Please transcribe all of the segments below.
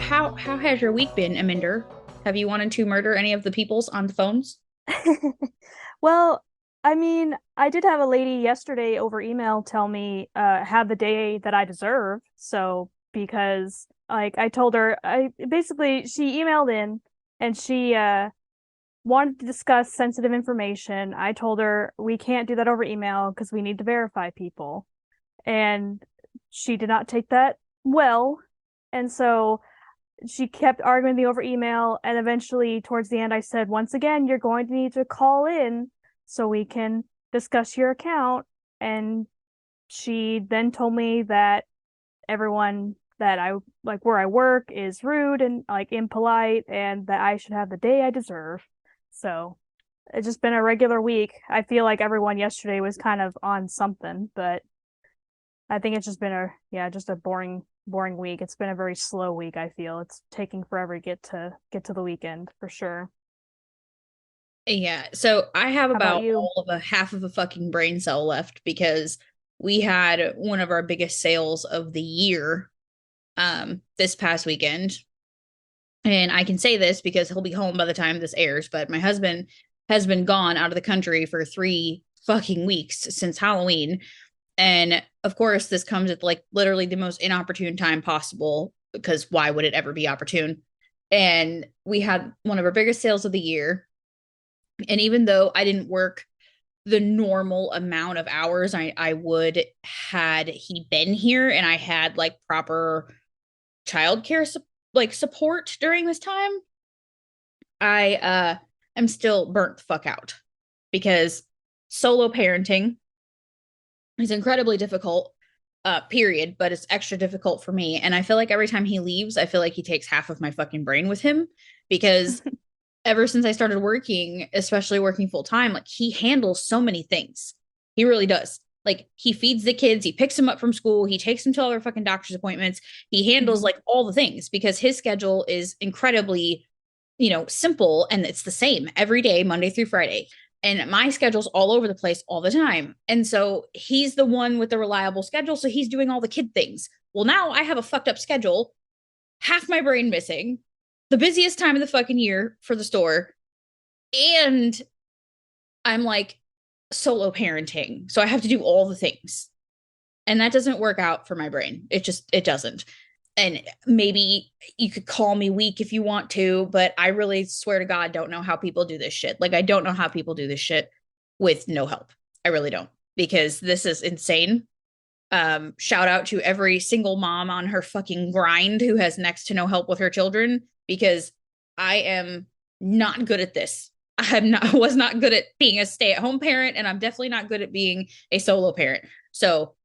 how has your week been, Aminder? Have you wanted to murder any of the peoples on the phones? Well, I mean, I did have a lady yesterday over email tell me have the day that I deserve. So because like I told her I basically she emailed in and she wanted to discuss sensitive information. I told her we can't do that over email because we need to verify people. And she did not take that well. And so she kept arguing me over email, and eventually towards the end I said, once again, you're going to need to call in so we can discuss your account. And she then told me that everyone that I like where I work is rude and like impolite and that I should have the day I deserve. So it's just been a regular week. I feel like everyone yesterday was kind of on something, but I think it's just been just a boring week. It's been a very slow week, I feel. It's taking forever to get to the weekend for sure. Yeah, so I have How about about you? all of a half of a fucking brain cell left because we had one of our biggest sales of the year this past weekend. And I can say this because he'll be home by the time this airs, but my husband has been gone out of the country for 3 fucking weeks since Halloween. And of course, this comes at like literally the most inopportune time possible because why would it ever be opportune? And we had one of our biggest sales of the year. And even though I didn't work the normal amount of hours I would had he been here and I had like proper childcare like support during this time, I am still burnt the fuck out because solo parenting is incredibly difficult, period, but it's extra difficult for me. And I feel like every time he leaves, I feel like he takes half of my fucking brain with him because ever since I started working, especially working full time, like he handles so many things. He really does. Like he feeds the kids, he picks them up from school, he takes them to all their fucking doctor's appointments. He handles Mhm. like all the things because his schedule is incredibly, simple and it's the same every day, Monday through Friday. And my schedule's all over the place all the time. And so he's the one with the reliable schedule. So he's doing all the kid things. Well, now I have a fucked up schedule, half my brain missing, the busiest time of the fucking year for the store. And I'm like solo parenting. So I have to do all the things. And that doesn't work out for my brain. It doesn't. And maybe you could call me weak if you want to, but I really swear to God don't know how people do this shit. Like I don't know how people do this shit with no help. I really don't because this is insane. Shout out to every single mom on her fucking grind who has next to no help with her children because I am not good at this. I'm not was not good at being a stay-at-home parent, and I'm definitely not good at being a solo parent. So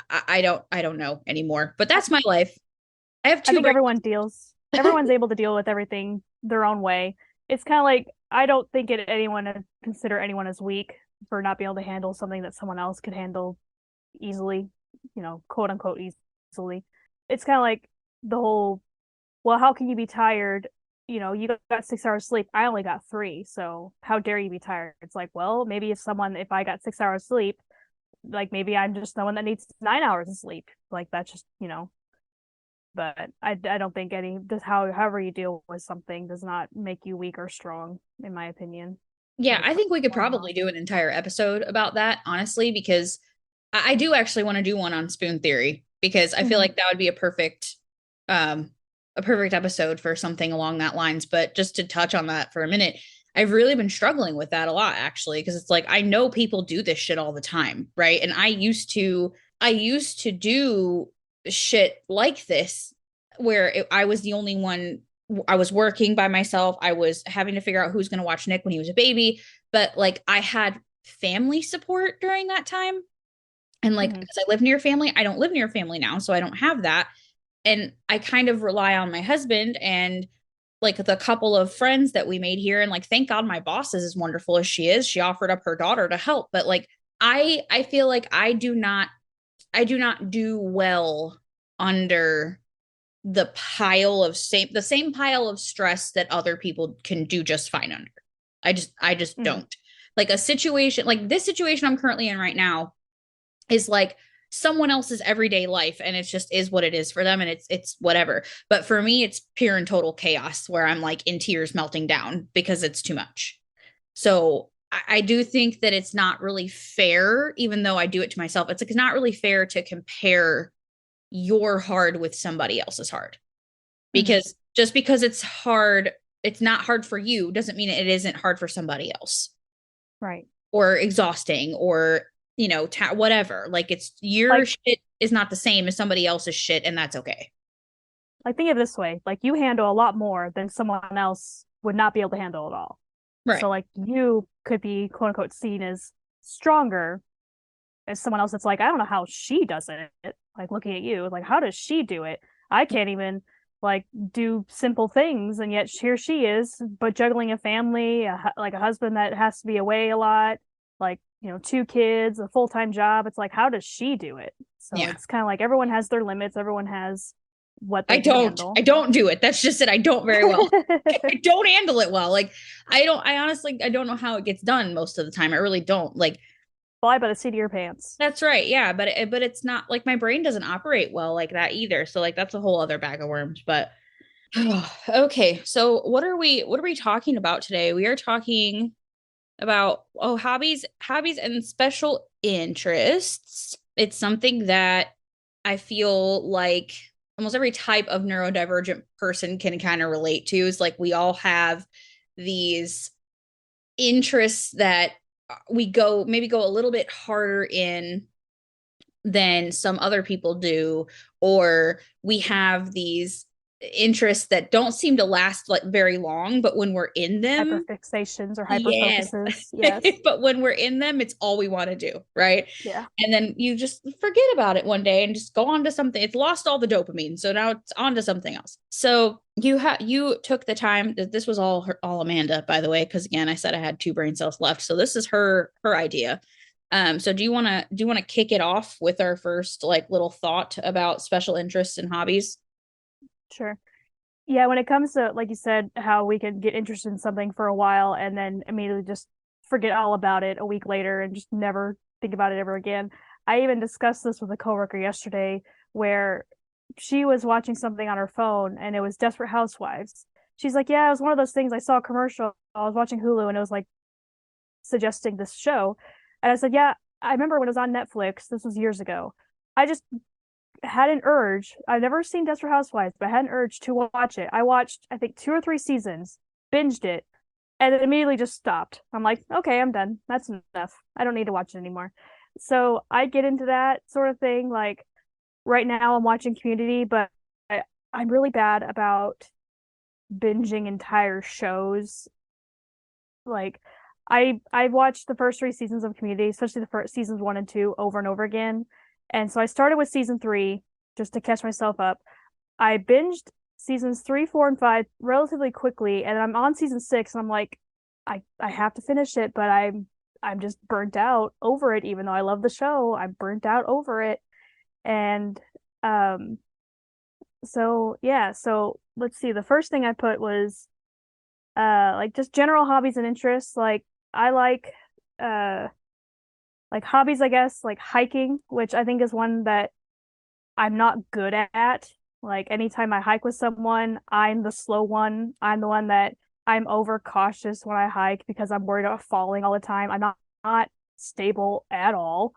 I don't know anymore. But I, that's my life. I have I two think brains. everyone's able to deal with everything their own way. It's kind of like I don't think anyone would consider anyone as weak for not being able to handle something that someone else could handle easily, quote unquote easily. It's kind of like the whole, well, how can you be tired? You got 6 hours sleep. I only got three. So how dare you be tired? It's like, well, maybe if I got 6 hours sleep, like maybe I'm just the one that needs 9 hours of sleep. Like that's just. But I don't think just however you deal with something does not make you weak or strong, in my opinion. Yeah, Like I think we could or probably not. do an entire episode about that, honestly, because I do actually want to do one on spoon theory because I feel Mhm. like that would be um a perfect episode for something along that lines. But just to touch on that for a minute, I've really been struggling with that a lot actually, because it's like I know people do this shit all the time, right? And I used to do shit like this where I was the only one. I was working by myself. I was having to figure out who's going to watch Nick when he was a baby, but like I had family support during that time. And like, Mhm. because I live near family, I don't live near family now. So I don't have that. And I kind of rely on my husband and like the couple of friends that we made here. And like, thank God my boss is as wonderful as she is. She offered up her daughter to help. But like, I feel like I do not do well under the same pile of stress that other people can do just fine under. I just Mhm. don't. Like a situation like this situation I'm currently in right now is like someone else's everyday life, and it's just is what it is for them, and it's whatever. But for me, it's pure and total chaos where I'm like in tears melting down because it's too much. So I do think that it's not really fair, even though I do it to myself. It's like it's not really fair to compare your hard with somebody else's hard, Hmm. because just because it's hard, it's not hard for you doesn't mean it isn't hard for somebody else, Right. or exhausting, or whatever. Like it's your Like shit is not the same as somebody else's shit, and that's okay. think of it this way, like you handle a lot more than someone else would not be able to handle at all. Right. So like you could be quote unquote seen as stronger as someone else that's like, I don't know how she does it. Like looking at you, like how does she do it? I can't even like do simple things, and yet here she is, but juggling a family, like a husband that has to be away a lot, like two kids, a full-time job. It's like, how does she do it? So Yeah. it's kind of like everyone has their limits, everyone has what I they can don't. I handle. don't do it. That's just it. I don't very well. I don't handle it well. Like I don't. I honestly, I don't know how it gets done most of the time. I really don't. Like Fly by the seat of your pants. that's right. Yeah, but it's not like my brain doesn't operate well like that either. So like that's a whole other bag of worms. But okay. So what are we talking about today? We are talking about hobbies and special interests. It's something that I feel like almost every type of neurodivergent person can kind of relate to. Is like we all have these interests that we go a little bit harder in than some other people do, or we have these interests that don't seem to last like very long, but when we're in them, Hyperfixations or yes. hyperfocuses. Yes. But when we're in them, it's all we want to do, right? Yeah. And then you just forget about it one day and just go on to something. It's lost all the dopamine, so now it's on to something else. So you took the time. This was all Amanda, by the way, because again, I said I had two brain cells left, so this is her idea. So do you want to kick it off with our first like little thought about special interests and hobbies? Sure. Yeah, when it comes to, like you said, how we can get interested in something for a while and then immediately just forget all about it a week later and just never think about it ever again. I even discussed this with a coworker yesterday where she was watching something on her phone and it was Desperate Housewives. She's like, "Yeah, it was one of those things. I saw a commercial. I was watching Hulu and it was like suggesting this show." And I said, "Yeah, I remember when it was on Netflix. This was years ago. I just had an urge. I've never seen Desperate Housewives, but I had an urge to watch it. I watched, I think, 2 or 3 seasons, binged it, and then immediately just stopped. I'm like, okay, I'm done. That's enough. I don't need to watch it anymore. So I get into that sort of thing. Like right now, I'm watching Community, but I'm really bad about binging entire shows. Like I've watched the first 3 seasons of Community, especially the first seasons 1 and 2, over and over again. And so I started with season 3 just to catch myself up. I binged seasons 3, 4, and 5 relatively quickly, and I'm on season 6, and I'm like, I have to finish it, but I'm just burnt out over it, even though I love the show. I'm burnt out over it. And um so yeah, so let's see. The first thing I put was like just general hobbies and interests. Like I uh like hobbies, I guess, like hiking, which I think is one that I'm not good at. Like anytime I hike with someone, I'm the slow one. I'm the one that I'm over cautious when I hike because I'm worried about falling all the time. I'm not stable at all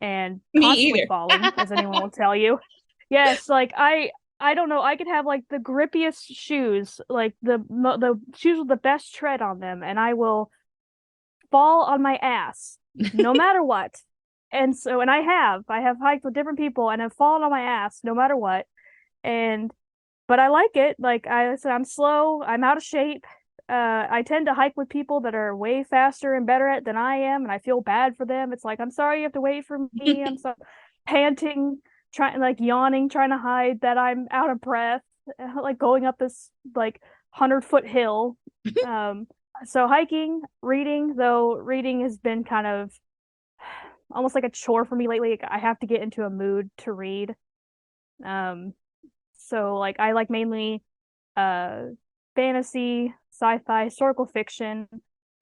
and Me constantly either. falling, as anyone will tell you. Yes, like I don't know. I could have like the grippiest shoes, like the shoes with the best tread on them, and I will fall on my ass no matter what. And so, and I have hiked with different people and have fallen on my ass no matter what. And, but I like it. Like I said, I'm slow, I'm out of shape. I tend to hike with people that are way faster and better at it than I am, and I feel bad for them. It's like, I'm sorry you have to wait for me. I'm so panting, trying, like yawning, trying to hide that I'm out of breath, like going up this like 100-foot hill. Um, so hiking, reading, though reading has been kind of almost like a chore for me lately. I have to get into a mood to read. Um, so like I like mainly uh fantasy, sci-fi, historical fiction.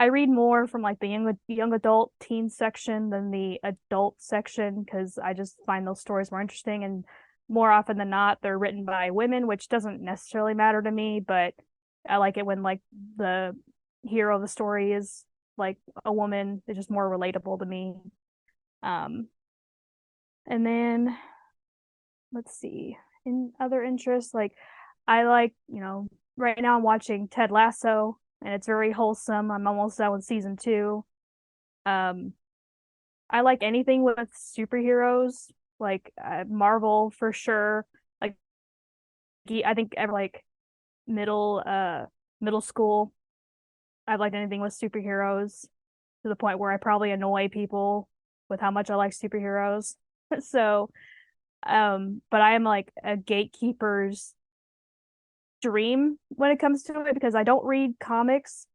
I read more from like the young adult teen section than the adult section because I just find those stories more interesting, and more often than not they're written by women, which doesn't necessarily matter to me, but I like it when like the hero of the story is like a woman. It's just more relatable to me. Um, and then let's see, in other interests, like I like, right now I'm watching Ted Lasso and it's very wholesome. I'm almost done with season two. Um, I like anything with superheroes, like Marvel for sure. Like I think ever like middle middle school, I've liked anything with superheroes to the point where I probably annoy people with how much I like superheroes. So, but I am like a gatekeeper's dream when it comes to it because I don't read comics,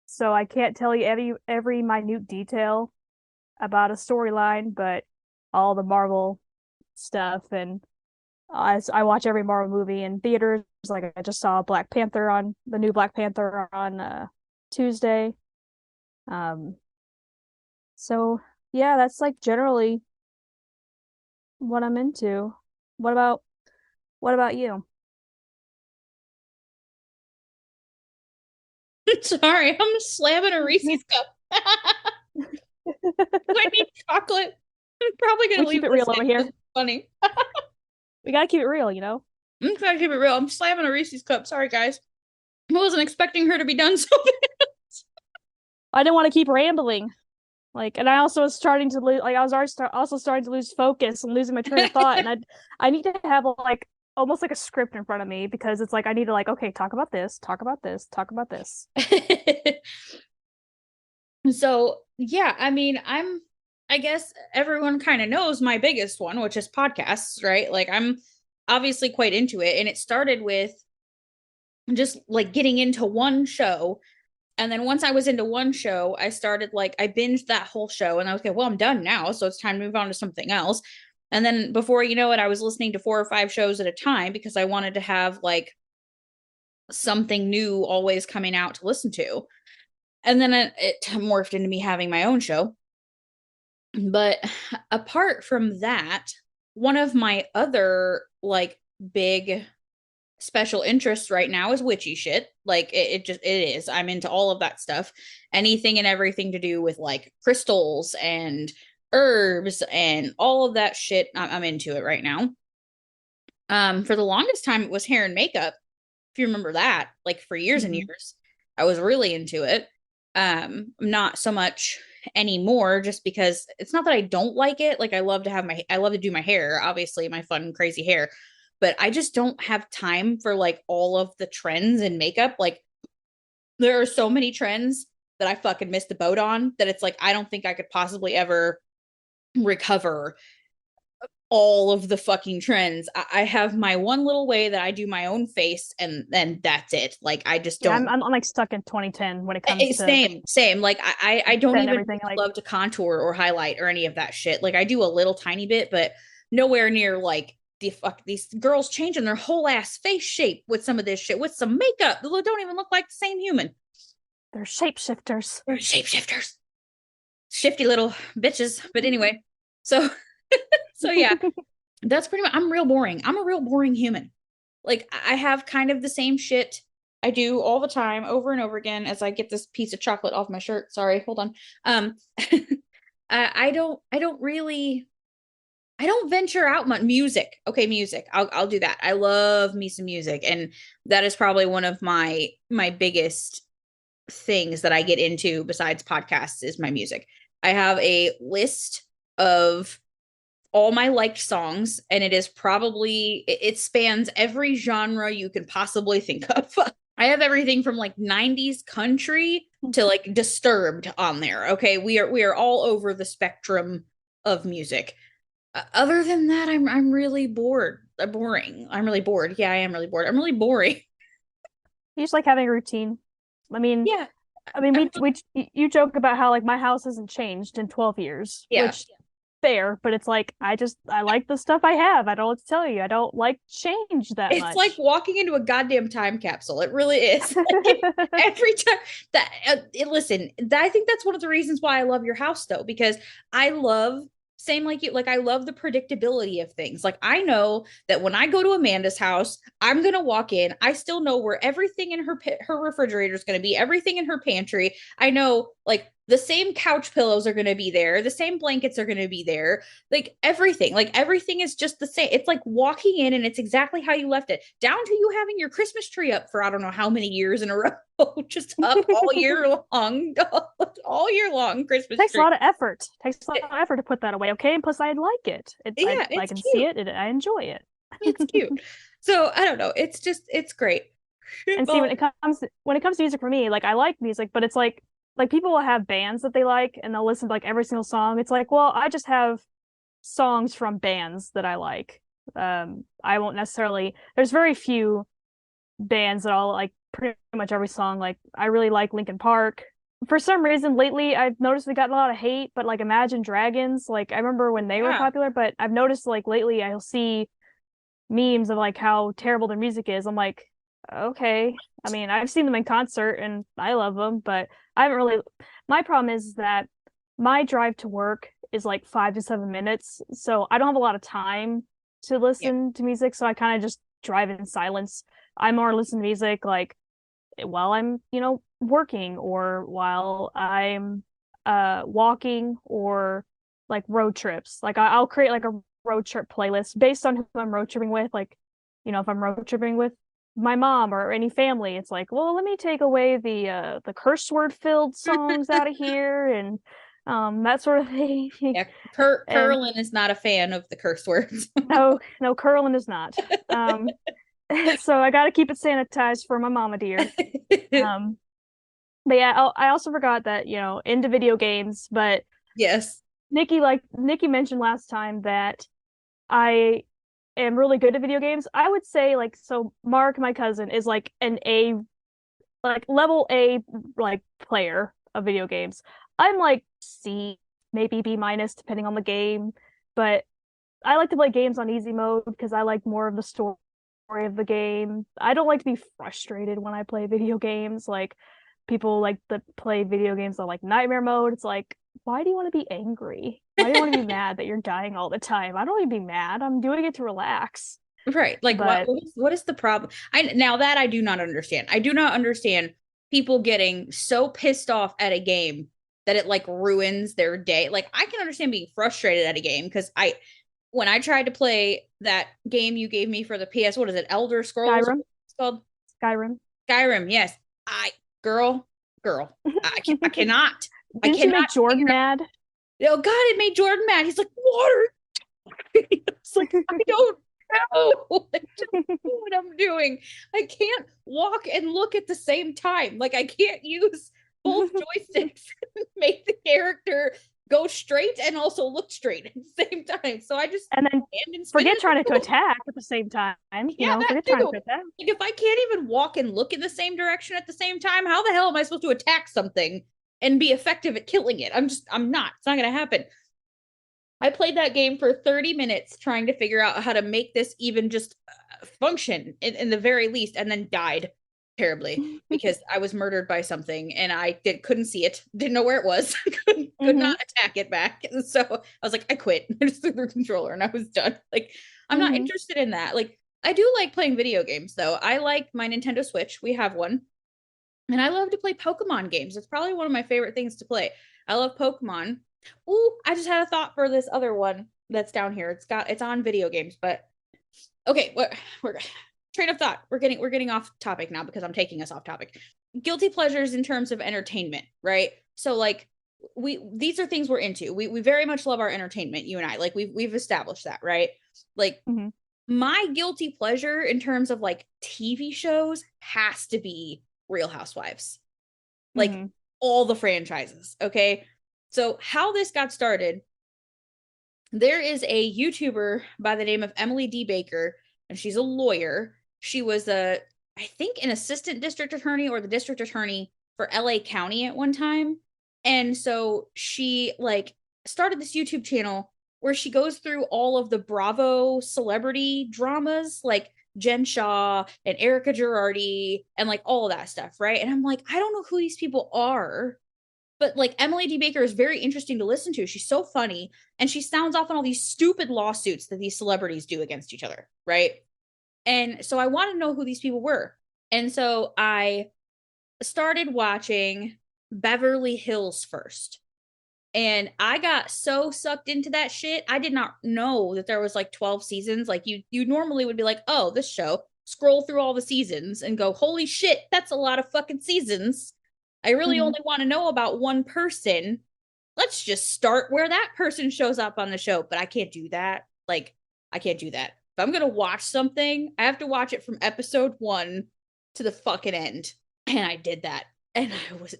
so I can't tell you every minute detail about a storyline, but all the Marvel stuff, and I watch every Marvel movie in theaters. Like I just saw the new Black Panther on Tuesday. Um, so yeah, that's like generally what I'm into. What about what about you? Sorry, I'm slamming a Reese's cup. I need chocolate. I'm probably We gonna leave keep it this real over in here. 'cause it's funny. We gotta keep it real. I'm trying to keep it real. I'm slamming a Reese's cup. Sorry, guys. I wasn't expecting her to be done so I didn't want to keep rambling. Like, and I also was starting to lose, like, I was already also starting to lose focus and losing my train of thought. And I need to have like almost like a script in front of me because it's like I need to like, okay, talk about this, talk about this, talk about this. fast. So, yeah, I mean, I guess everyone kind of knows my biggest one, which is podcasts, right? Like, I'm obviously quite into it. And it started with just like getting into one show. And then once I was into one show, I started like, I binged that whole show and I was like, well, I'm done now. So it's time to move on to something else. And then before you know it, I was listening to 4 or 5 shows at a time because I wanted to have like something new always coming out to listen to. And then it morphed into me having my own show. But apart from that, one of my other like big special interests right now is witchy shit. Like it is. I'm into all of that stuff. Anything and everything to do with like crystals and herbs and all of that shit. I'm into it right now. For the longest time it was hair and makeup. If you remember that, like for years and Mm-hmm. years, I was really into it. Not so much anymore just because it's not that I don't like it. Like I love to do my hair, obviously my fun crazy hair, but I just don't have time for like all of the trends in makeup. Like there are so many trends that I fucking missed the boat on that it's like I don't think I could possibly ever recover all of the fucking trends. I have my one little way that I do my own face, and then that's it. Like I just Yeah, don't. I'm like stuck in 2010 when it comes to Same. Like I don't and even everything. Like, love to contour or highlight or any of that shit. Like I do a little tiny bit, but nowhere near like these girls changing their whole ass face shape with some of this shit with some makeup that don't even look like the same human. they're shapeshifters. They're shapeshifters, shifty little bitches. But anyway, so so yeah, that's pretty much. I'm real boring. I'm a real boring human. Like I have kind of the same shit I do all the time over and over again as I get this piece of chocolate off my shirt. Sorry, hold on. I don't venture out much. Music. Okay, music. I'll do that. I love me some music, and that is probably one of my biggest things that I get into besides podcasts is my music. I have a list of all my liked songs, and it is probably it spans every genre you can possibly think of. I have everything from like 90s country to like disturbed on there. Okay, we are all over the spectrum of music. Other than that, I'm really bored. Boring. I'm really bored. Yeah, I am really bored. I'm really boring. You just like having a routine. I mean, Yeah. I mean, we you joke about how like my house hasn't changed in 12 years, Yeah. which fair, but it's like I like the stuff I have. I don't know what to tell you. I don't like change that It's like much. walking into a goddamn time capsule. It really is. Every time that, listen, I think that's one of the reasons why I love your house, though, because I love, same like you, like I love the predictability of things. Like I know that when I go to Amanda's house, I'm gonna walk in. I still know where everything in her refrigerator is gonna be, everything in her pantry. I know like the same couch pillows are gonna be there, the same blankets are gonna be there, like everything is just the same. It's like walking in and it's exactly how you left it, down to you having your Christmas tree up for I don't know how many years in a row. Just up all year long, all year long Christmas Takes a tree. lot of effort. Takes a lot of effort to put that away. Okay, and plus I like it. Yeah, I it's can see cute. it. I enjoy it. It's cute. So I don't know, it's just it's great. And see, Well, when it comes to music for me, like I like music, but it's like people will have bands that they like and they'll listen to like every single song. It's like, well, I just have songs from bands that I like. I won't necessarily. There's very few bands that I'll like pretty much every song. Like I really like Linkin Park. For some reason lately I've noticed they got a lot of hate, but like Imagine Dragons, like I remember when they were yeah. popular, but I've noticed like lately I'll see memes of like how terrible their music is. I'm like, okay. I mean, I've seen them in concert and I love them, but I haven't really. My problem is that my drive to work is like 5 to 7 minutes, so I don't have a lot of time to Yeah. listen to music. So I kind of just drive in silence. I more listen to music like while I'm, working or while I'm walking or like road trips. Like I'll create like a road trip playlist based on who I'm road tripping with. Like, if I'm road tripping with my mom or any family, it's like, well, let me take away the curse word filled songs out of here and that sort of thing. Yeah, And Curlin is not a fan of the curse words. no, no, curling is not. Um, so I got to keep it sanitized for my mama dear. Um, but yeah, I also forgot that, into video games, but Yes. Nikki mentioned last time that I am really good at video games. I would say like so Mark, my cousin, is like an A like level A like player of video games. I'm like C, maybe B minus depending on the game, but I like to play games on easy mode because I like more of the story of the game. I don't like to be frustrated when I play video games. Like people like to play video games on like nightmare mode. It's like, why do you want to be angry? Why do you want to be mad that you're dying all the time? I don't want to be mad. I'm doing it to relax. Right. Like But what is the problem? I now that I do not understand. I do not understand people getting so pissed off at a game that it like ruins their day. Like I can understand being frustrated at a game because I when I tried to play that game you gave me for the PS, what is it? Elder Scrolls? Skyrim, It's called Skyrim. Skyrim. Yes. I girl, girl. I cannot. I Didn't you cannot make Jordan figure out. mad? Oh God, it made Jordan mad. He's like, water. It's like, I don't know. I just know what I'm doing. I can't walk and look at the same time. Like I can't use both joysticks and make the character go straight and also look straight at the same time. So I just And then stand and spin in forget a trying to circle. attack at the same time. Yeah, that Forget trying to too. attack. Like if I can't even walk and look in the same direction at the same time, how the hell am I supposed to attack something and be effective at killing it? I'm not. It's not gonna happen. I played that game for 30 minutes trying to figure out how to make this even just function in the very least, and then died terribly because I was murdered by something and couldn't see it, didn't know where it was, could Hmm. not attack it back. So I was like, I quit. I just threw the controller and I was done. Like, I'm not Hmm. interested in that. Like, I do like playing video games though. I like my Nintendo Switch. We have one. And I love to play Pokemon games. It's probably one of my favorite things to play. I love Pokemon. Ooh, I just had a thought for this other one that's down here. It's on video games, but okay, we're train of thought. We're getting off topic now because I'm taking us off topic. Guilty pleasures in terms of entertainment, right? So like we these are things we're into. We very much love our entertainment, you and I. Like we've established that, right? Like Hmm. my guilty pleasure in terms of like TV shows has to be Real Housewives. Like Hmm. all the franchises, okay? So how this got started, there is a YouTuber by the name of Emily D. Baker, and she's a lawyer. She was I think, an assistant district attorney or the district attorney for LA County at one time. And so she like started this YouTube channel where she goes through all of the Bravo celebrity dramas, like Jen Shaw and Erica Girardi and like all of that stuff, right? And I'm like, I don't know who these people are, but like Emily D. Baker is very interesting to listen to. She's so funny, and she sounds off on all these stupid lawsuits that these celebrities do against each other, right? And so I wanted to know who these people were. And so I started watching Beverly Hills first. And I got so sucked into that shit. I did not know that there was like 12 seasons. Like you normally would be like, "Oh, this show." Scroll through all the seasons and go, "Holy shit, that's a lot of fucking seasons. I really Mhm. only want to know about one person. Let's just start where that person shows up on the show." But I can't do that. Like I can't do that. If I'm going to watch something, I have to watch it from episode 1 to the fucking end. And I did that. And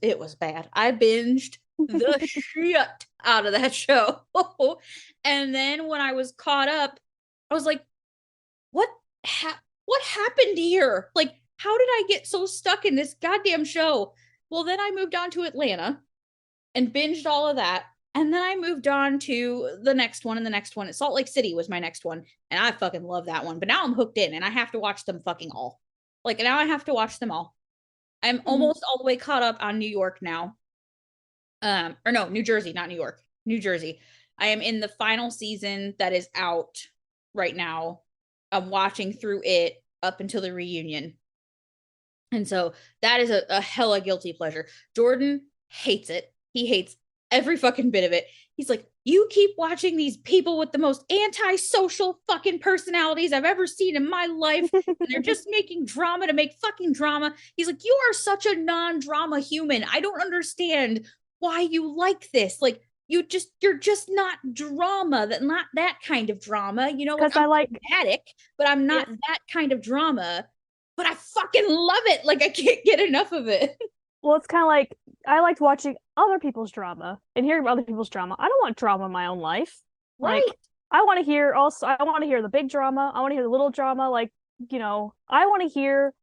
it was bad. I binged the shit out of that show. And then when I was caught up, I was like, what what happened here? Like, how did I get so stuck in this goddamn show? Well, then I moved on to Atlanta and binged all of that. And then I moved on to the next one and the next one. Salt Lake City was my next one. And I fucking love that one. But now I'm hooked in and I have to watch them fucking all. Like, now I have to watch them all. I'm Mhm. almost all the way caught up on New York now. Or no, New Jersey, not New York, New Jersey. I am in the final season that is out right now. I'm watching through it up until the reunion. And so that is a hella guilty pleasure. Jordan hates it. He hates every fucking bit of it. He's like, you keep watching these people with the most antisocial fucking personalities I've ever seen in my life. And they're just making drama to make fucking drama. He's like, you are such a non-drama human. I don't understand why you like this. Like, you're just not drama, that not that kind of drama. You know, like Because I'm I like dramatic, but I'm not yes. that kind of drama, but I fucking love it. Like I can't get enough of it. Well, it's kind of like I liked watching other people's drama and hearing about other people's drama. I don't want drama in my own life. Right. Like I want to hear also I want to hear the big drama. I want to hear the little drama. Like, I want to hear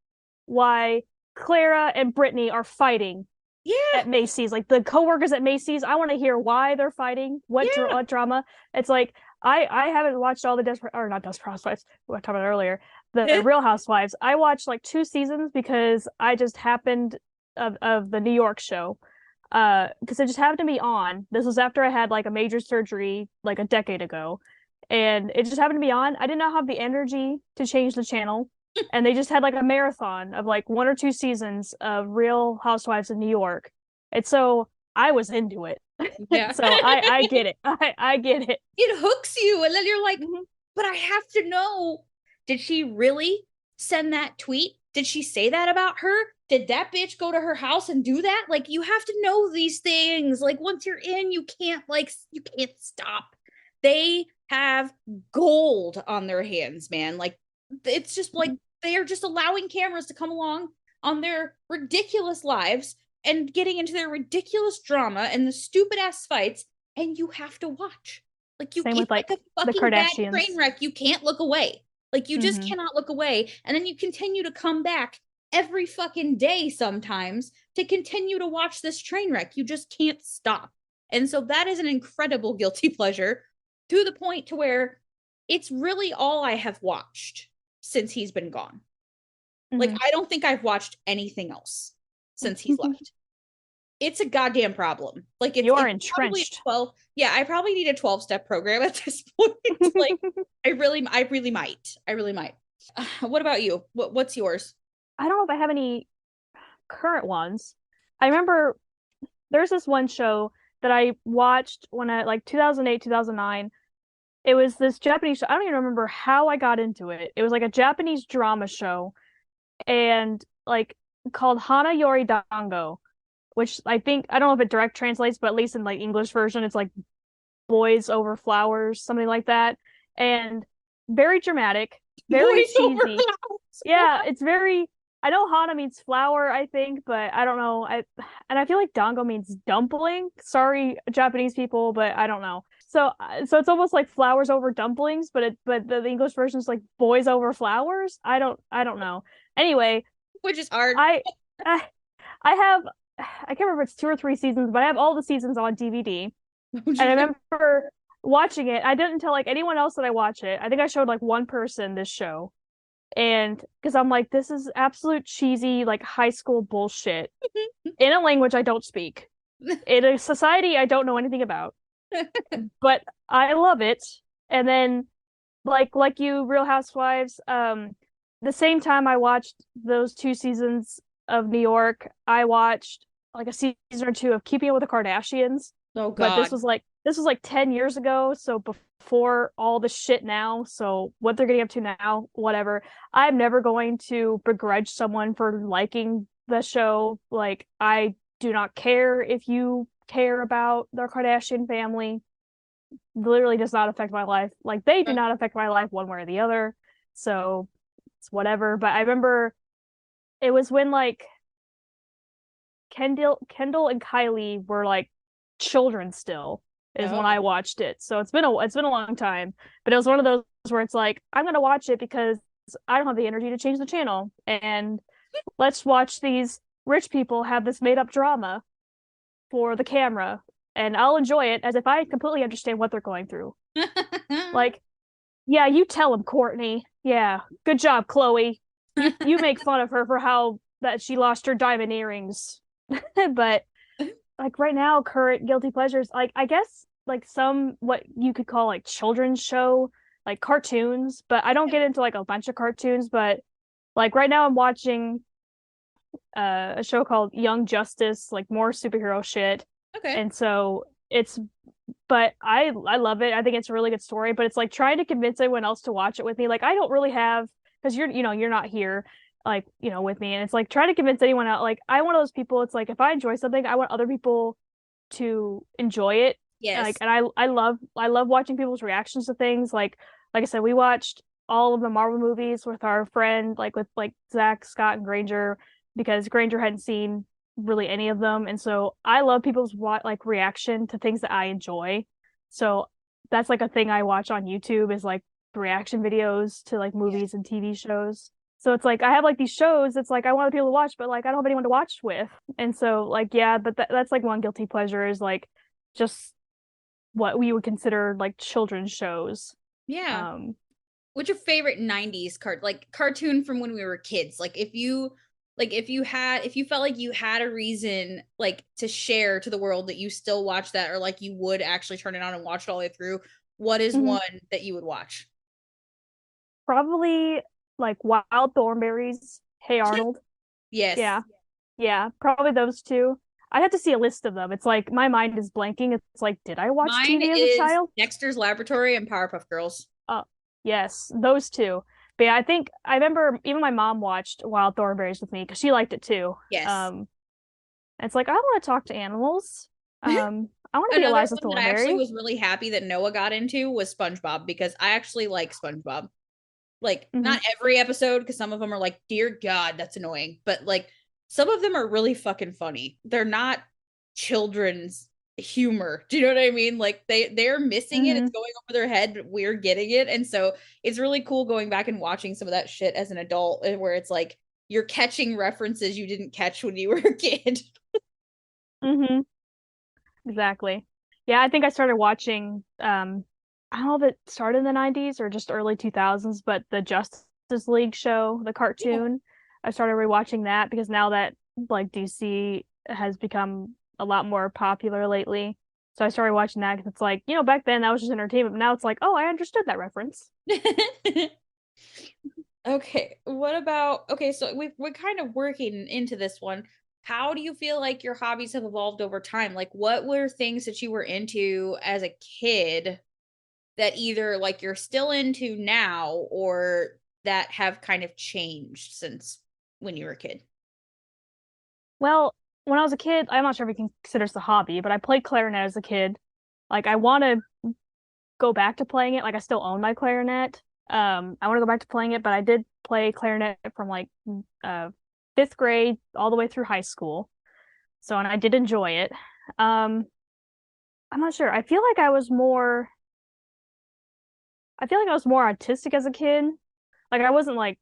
why Clara and Brittany are fighting Yeah. at Macy's. Like the coworkers at Macy's, I want to hear why they're fighting, Yeah. what drama. It's like I haven't watched all the Desperate or not Desperate Housewives, we talked about it earlier, the Real Housewives. I watched like 2 seasons because I just happened of the New York show. Because it just happened to be on. This was after I had like a major surgery like a decade ago. And it just happened to be on. I did not have the energy to change the channel. And they just had like a marathon of like 1 or 2 seasons of Real Housewives of New York. And so I was into it. Yeah. So I get it. I get it. It hooks you. And then you're like, Mhm. but I have to know, did she really send that tweet? Did she say that about her? Did that bitch go to her house and do that? Like, you have to know these things. Like, once you're in, you can't stop. They have gold on their hands, man. Like, it's just like Mhm. they are just allowing cameras to come along on their ridiculous lives and getting into their ridiculous drama and the stupid ass fights, and you have to watch. Like Same it's with like like a the fucking bad train Kardashians. wreck. You can't look away. Like you just Hmm. cannot look away. And then you continue to come back every fucking day sometimes to continue to watch this train wreck. You just can't stop. And so that is an incredible guilty pleasure, to the point to where it's really all I have watched since he's been gone. Like Hmm. I don't think I've watched anything else since he's left. It's a goddamn problem. Like You are it's probably a entrenched. 12. Yeah, I probably need a 12-step program at this point. Like I really might. I really might. What about you? What's yours? I don't know if I have any current ones. I remember there's this one show that I watched when I like 2008, 2009. It was this Japanese show. I don't even remember how I got into it. It was like a Japanese drama show and like called Hana Yori Dango, which I don't know if it direct translates, but at least in like English version, it's like boys over flowers, something like that. And very dramatic, very Boys over cheesy. flowers. Yeah, it's very. I know Hana means flower, I think, but I don't know. I feel like dango means dumpling. Sorry, Japanese people, but I don't know. So it's almost like flowers over dumplings, but the English version is like boys over flowers. I don't know. Anyway, Which is hard. I I I have I can't remember if it's 2 or 3 seasons, but I have all the seasons on DVD. And I remember watching it. I didn't tell like anyone else that I watch it. I think I showed like one person this show. And because I'm like, this is absolute cheesy, like high school bullshit in a language I don't speak, in a society I don't know anything about. But I love it. And then like you, Real Housewives, the same time I watched those 2 seasons of New York, I watched like a season or two of Keeping Up with the Kardashians. Oh But God. this was like 10 years ago, so before all the shit now. So what they're getting up to now, whatever. I'm never going to begrudge someone for liking the show. Like I do not care if you care about the Kardashian family. Literally does not affect my life. Like they do not affect my life one way or the other. So it's whatever. But I remember it was when like Kendall and Kylie were like children still is when I Oh. watched it. So it's been a long time, but it was one of those where it's like I'm gonna watch it because I don't have the energy to change the channel, and let's watch these rich people have this made up drama for the camera, and I'll enjoy it as if I completely understand what they're going through. Like, yeah, you tell him, Courtney. Yeah, good job, Chloe. You make fun of her for how that she lost her diamond earrings, but like right now, current guilty pleasures, like I guess like some what you could call like children's show, like cartoons, but I don't get into like a bunch of cartoons, but like right now I'm watching a show called Young Justice, like more superhero shit. Okay. And so it's but I love it. I think it's a really good story, but it's like trying to convince everyone else to watch it with me. Like I don't really have because you're not here like, with me, and it's like trying to convince anyone out. Like I'm one of those people, it's like if I enjoy something, I want other people to enjoy it. Like Yes. and I love watching people's reactions to things. Like I said, we watched all of the Marvel movies with our friend, like with like Zach, Scott, and Granger, because Granger hadn't seen really any of them. And so I love people's like reaction to things that I enjoy. So that's like a thing I watch on YouTube is like reaction videos to like Yeah. movies and TV shows. So it's like I have like these shows it's like I want people to watch, but like I don't have anyone to watch with. And so like yeah, but that's like one guilty pleasure is like just what we would consider like children's shows. Yeah. Um What's your favorite 90s cartoon from when we were kids? If you felt like you had a reason like to share to the world that you still watch that or like you would actually turn it on and watch it all the way through, what is mhm. one that you would watch? Probably like Wild Thornberries, Hey Arnold. Yes. Yeah. Yeah, probably those two. I'd have to see a list of them. It's like my mind is blanking. It's like, did I watch Mine TV as a is child? Dexter's Laboratory and Powerpuff Girls. Oh, yes, those two. But yeah, I think I remember even my mom watched Wild Thornberries with me because she liked it too. Yes. It's like I want to talk to animals. I want to be Another Eliza one that I actually Thornberry. was really happy that Noah got into was SpongeBob because I actually like SpongeBob. Like, Hmm. not every episode, because some of them are like, dear God, that's annoying. But like, some of them are really fucking funny. They're not children's humor. Do you know what I mean? Like they're missing it. It's Hmm. going over their head, but we're getting it. And so it's really cool going back and watching some of that shit as an adult where it's like you're catching references you didn't catch when you were a kid. Hmm. Exactly. Yeah, I think I started watching I don't know if it started in the 90s or just early 2000s, but the Justice League show, the Yeah. cartoon, I started rewatching that because now that like DC has become a lot more popular lately. So I started watching that because it's like, back then that was just entertainment, but now it's like, oh, I understood that reference. Okay, what about okay, so we're kind of working into this one. How do you feel like your hobbies have evolved over time? Like what were things that you were into as a kid that either like you're still into now or that have kind of changed since when you were a kid? Well, when I was a kid, I'm not sure if you can consider this a hobby, but I played clarinet as a kid. Like I want to go back to playing it. Like I still own my clarinet. I want to go back to playing it, but I did play clarinet from like uh 5th grade all the way through high school. So and I did enjoy it. Um, I'm not sure. I feel like I was more artistic as a kid. Like I wasn't like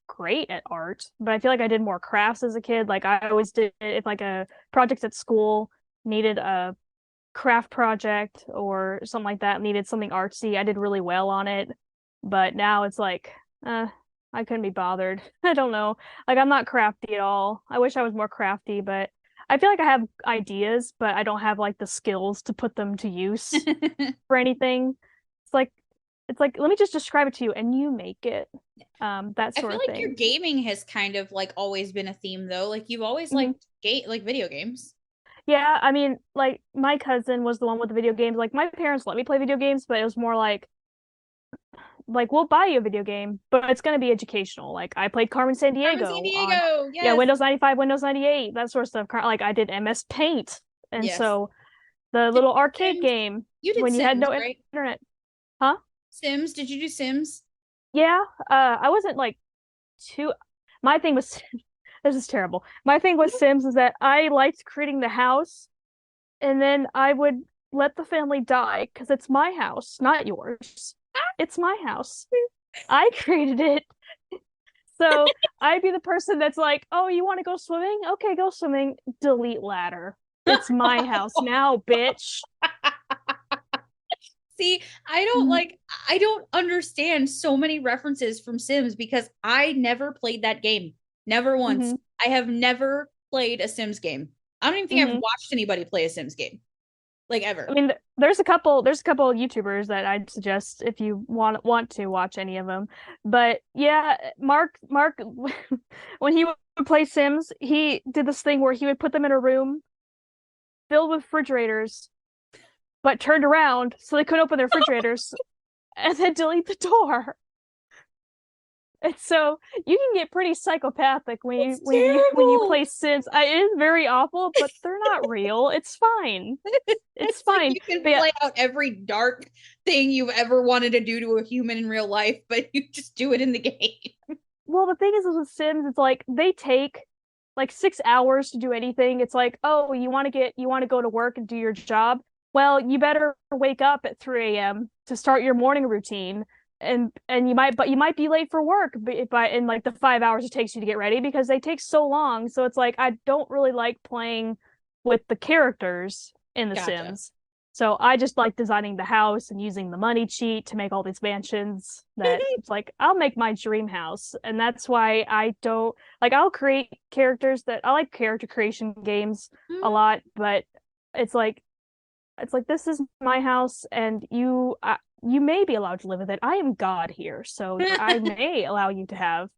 great at art, but I feel like I did more crafts as a kid. Like I always did if like a project at school needed a craft project or something like that, needed something artsy, I did really well on it. But now it's like, I couldn't be bothered. I don't know. Like I'm not crafty at all. I wish I was more crafty, but I feel like I have ideas, but I don't have like the skills to put them to use for anything. It's like let me just describe it to you and you make it. That I sort feel of like your thing. gaming has kind of like always been a theme though. Like you've always Mhm. liked like video games. Yeah, I mean, like my cousin was the one with the video games. Like my parents let me play video games, but it was more like we'll buy you a video game, but it's going to be educational. Like I played Carmen Carmen San Sandiego on, Diego, yeah, yes. Windows 95, Windows 98, that sort of stuff. Like I did MS Paint. And Yes. so the Did little you do arcade Sims? game You did when you had Sims, no right? internet. Huh? Sims? Did you do Sims? Yeah, I wasn't like too my thing was this is terrible. My thing with Sims is that I liked creating the house and then I would let the family die because it's my house, not yours. It's my house. I created it. So I'd be the person that's like, oh, you want to go swimming? Okay, go swimming. Delete ladder. It's my house now, bitch. See, I don't understand so many references from Sims because I never played that game. Never once. Mm-hmm. I have never played a Sims game. I don't even think I've Mm-hmm. watched anybody play a Sims game. Like I ever. mean, there's a couple of YouTubers that I'd suggest if you want to watch any of them. But yeah, Mark, when he would play Sims, he did this thing where he would put them in a room filled with refrigerators, but turned around so they couldn't open their refrigerators, and then delete the door. And so you can get pretty psychopathic when It's you terrible. play Sims. It is very awful, but they're not real. It's fine. It's It's like fine. you can But yeah, play out every dark thing you've ever wanted to do to a human in real life, but you just do it in the game. well, the thing is with Sims, it's like they take like 6 hours to do anything. It's like, oh, you want to go to work and do your job. Well, you better wake up at 3 a.m. to start your morning routine. And you might be late for work by in like the 5 hours it takes you to get ready because they take so long. So it's like I don't really like playing with the characters in The Gotcha. Sims. So I just like designing the house and using the money cheat to make all these mansions that it's like I'll make my dream house. And that's why I don't like I'll create characters that I like character creation games a lot, but it's like this is my house and you may be allowed to live with it. I am God here, so I may allow you to have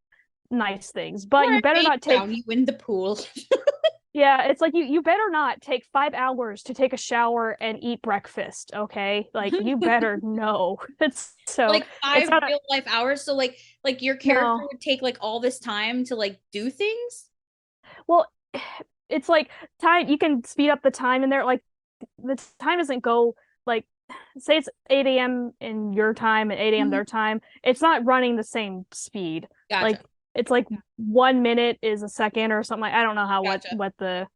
nice things, Or but you I better may not take drown you in the pool. yeah, it's like you better not take 5 hours to take a shower and eat breakfast, okay? Like you better know. It's so Like it's five not a real life hours. So like your character no. would take like all this time to like do things. Well, it's like time you can speed up the time in there. Like the time doesn't go like say it's 8 a.m. in your time and 8 a.m. Mhm. their time. It's not running the same speed. Gotcha. Like it's like 1 minute is a second or something like I don't know how Gotcha. what the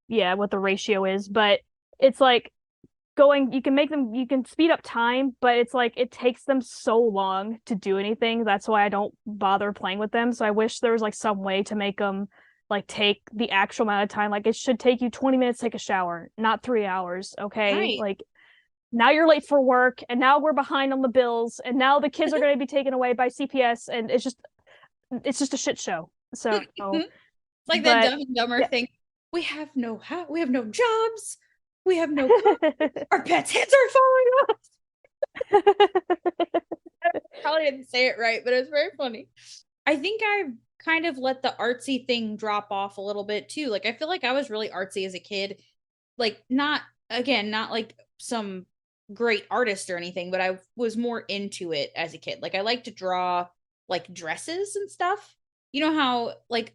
yeah, what the ratio is, but it's like going you can make them you can speed up time, but it's like it takes them so long to do anything. That's why I don't bother playing with them. So I wish there was like some way to make them like take the actual amount of time. Like it should take you 20 minutes to take a shower, not 3 hours. Okay. Right. Like now you're late for work and now we're behind on the bills and now the kids are going to be taken away by CPS and it's just a shit show. So, It's like that but Dumb and Dumber yeah. thing. We have no jobs. We have no clothes. Our pets' heads are falling off. I probably didn't say it right, but it was very funny. I think I've kind of let the artsy thing drop off a little bit too. Like I feel like I was really artsy as a kid. Like not again, not like some great artist or anything, but I was more into it as a kid. Like I like to draw like dresses and stuff. You know how like